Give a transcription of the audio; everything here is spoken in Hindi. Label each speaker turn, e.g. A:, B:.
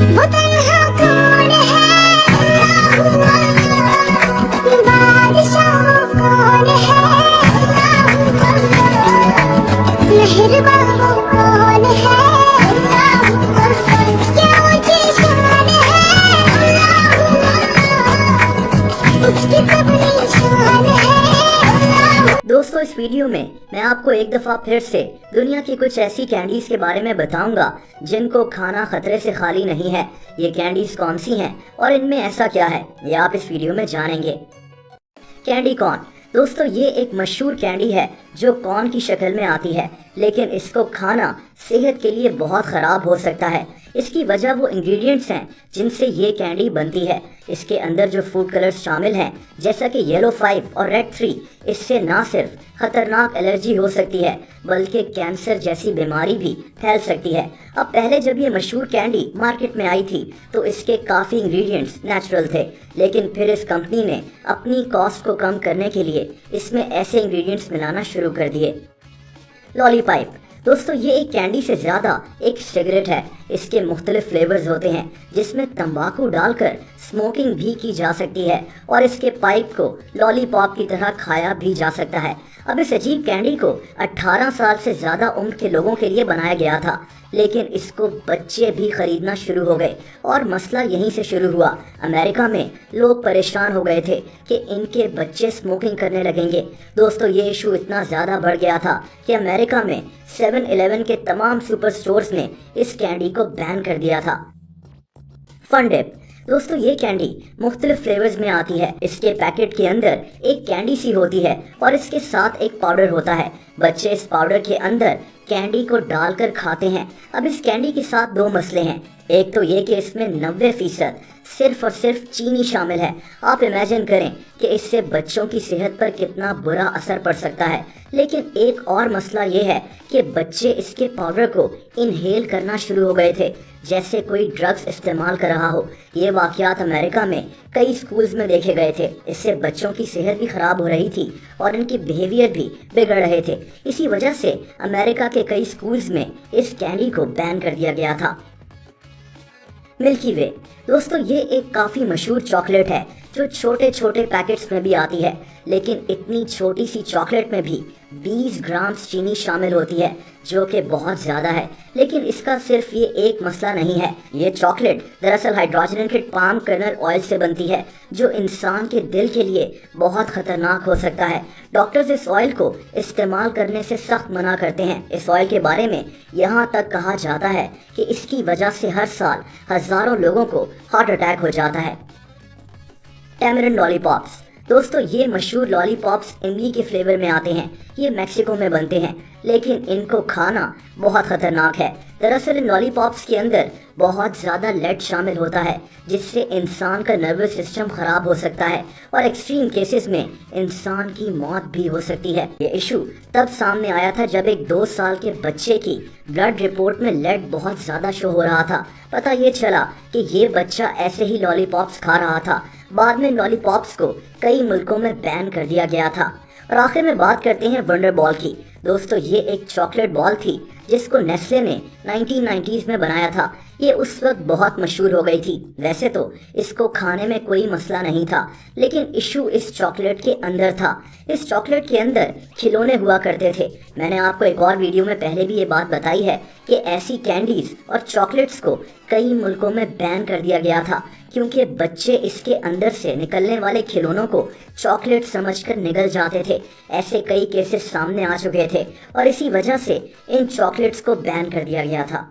A: वो तन्हा कौन है, बादशाह कौन है, मेहरबान कौन है, क्या ऊंची शान है, उसकी सब निशान है।
B: दोस्तों, इस वीडियो में मैं आपको एक दफा फिर से दुनिया की कुछ ऐसी कैंडीज के बारे में बताऊंगा जिनको खाना खतरे से खाली नहीं है। ये कैंडीज कौन सी हैं और इनमें ऐसा क्या है, ये आप इस वीडियो में जानेंगे। कैंडी कॉर्न दोस्तों, ये एक मशहूर कैंडी है जो कॉर्न की शक्ल में आती है, लेकिन इसको खाना सेहत के लिए बहुत ख़राब हो सकता है। इसकी वजह वो इंग्रेडिएंट्स हैं जिनसे ये कैंडी बनती है। इसके अंदर जो फूड कलर्स शामिल हैं, जैसा कि येलो 5 और रेड 3, इससे ना सिर्फ खतरनाक एलर्जी हो सकती है बल्कि कैंसर जैसी बीमारी भी फैल सकती है। अब पहले जब ये मशहूर कैंडी मार्केट में आई थी तो इसके काफ़ी इंग्रेडिएंट्स नेचुरल थे, लेकिन फिर इस कंपनी ने अपनी कॉस्ट को कम करने के लिए इसमें ऐसे इंग्रेडिएंट्स मिलाना शुरू कर दिए। लॉलीपॉप दोस्तों, ये एक कैंडी से ज़्यादा एक सिगरेट है। इसके मुख्तलिफ फ्लेवर्स होते हैं जिसमें तंबाकू डालकर स्मोकिंग भी की जा सकती है और इसके पाइप को लॉलीपॉप की तरह खाया भी जा सकता है। अब इस अजीब कैंडी को 18 साल से ज़्यादा उम्र के लोगों के लिए बनाया गया था, लेकिन इसको बच्चे भी खरीदना शुरू हो गए और मसला यहीं से शुरू हुआ। अमेरिका में लोग परेशान हो गए थे कि इनके बच्चे स्मोकिंग करने लगेंगे। दोस्तों, ये इशू इतना ज़्यादा बढ़ गया था कि अमेरिका में 7-Eleven के तमाम सुपर स्टोर्स ने इस कैंडी को बैन कर दिया था। फन डिप दोस्तों, ये कैंडी मुख्तलिफ फ्लेवर्स में आती है। इसके पैकेट के अंदर एक कैंडी सी होती है और इसके साथ एक पाउडर होता है। बच्चे इस पाउडर के अंदर कैंडी को डालकर खाते हैं। अब इस कैंडी के साथ दो मसले हैं। एक तो ये कि इसमें 90% सिर्फ और सिर्फ चीनी शामिल है। आप इमेजिन करें कि इससे बच्चों की सेहत पर कितना बुरा असर पड़ सकता है। लेकिन एक और मसला ये है कि बच्चे इसके पाउडर को इनहेल करना शुरू हो गए थे जैसे कोई ड्रग्स इस्तेमाल कर रहा हो। ये वाक़यात अमेरिका में कई स्कूल्स में देखे गए थे। इससे बच्चों की सेहत भी ख़राब हो रही थी और इनके बिहेवियर भी बिगड़ रहे थे। इसी वजह से अमेरिका के कई स्कूल्स में इस कैंडी को बैन कर दिया गया था। मिल्की वे दोस्तों, ये एक काफ़ी मशहूर चॉकलेट है जो छोटे छोटे पैकेट्स में भी आती है, लेकिन इतनी छोटी सी चॉकलेट में भी 20 ग्राम चीनी शामिल होती है जो कि बहुत ज़्यादा है। लेकिन इसका सिर्फ ये एक मसला नहीं है। ये चॉकलेट दरअसल हाइड्रोजनेटेड पाम कर्नल ऑयल से बनती है जो इंसान के दिल के लिए बहुत ख़तरनाक हो सकता है। डॉक्टर्स इस ऑयल को इस्तेमाल करने से सख्त मना करते हैं। इस ऑयल के बारे में यहाँ तक कहा जाता है कि इसकी वजह से हर साल हज़ारों लोगों को हार्ट अटैक हो जाता है। टैमरिंड लॉलीपॉप्स दोस्तों, ये मशहूर लॉलीपॉप्स इमली के फ्लेवर में आते हैं। ये मेक्सिको में बनते हैं, लेकिन इनको खाना बहुत ख़तरनाक है। दरअसल इन लॉलीपॉप्स के अंदर बहुत ज़्यादा लेड शामिल होता है जिससे इंसान का नर्वस सिस्टम ख़राब हो सकता है और एक्सट्रीम केसेस में इंसान की मौत भी हो सकती है। ये इशू तब सामने आया था जब एक 2 साल के बच्चे की ब्लड रिपोर्ट में लेड बहुत ज़्यादा शो हो रहा था। पता ये चला कि ये बच्चा ऐसे ही लॉलीपॉप्स खा रहा था। बाद में लॉलीपॉप्स को कई मुल्कों में बैन कर दिया गया था। और आखिर में बात करते हैं वंडर बॉल की। दोस्तों, ये एक चॉकलेट बॉल थी जिसको नेस्ले ने 1990s में बनाया था। ये उस वक्त बहुत मशहूर हो गई थी। वैसे तो इसको खाने में कोई मसला नहीं था, लेकिन इशू इस चॉकलेट के अंदर था। इस चॉकलेट के अंदर खिलौने हुआ करते थे। मैंने आपको एक और वीडियो में पहले भी ये बात बताई है कि ऐसी कैंडीज और चॉकलेट्स को कई मुल्कों में बैन कर दिया गया था क्योंकि बच्चे इसके अंदर से निकलने वाले खिलौनों को चॉकलेट समझकर निगल जाते थे। ऐसे कई केसेस सामने आ चुके थे और इसी वजह से इन चॉकलेट्स को बैन कर दिया गया था।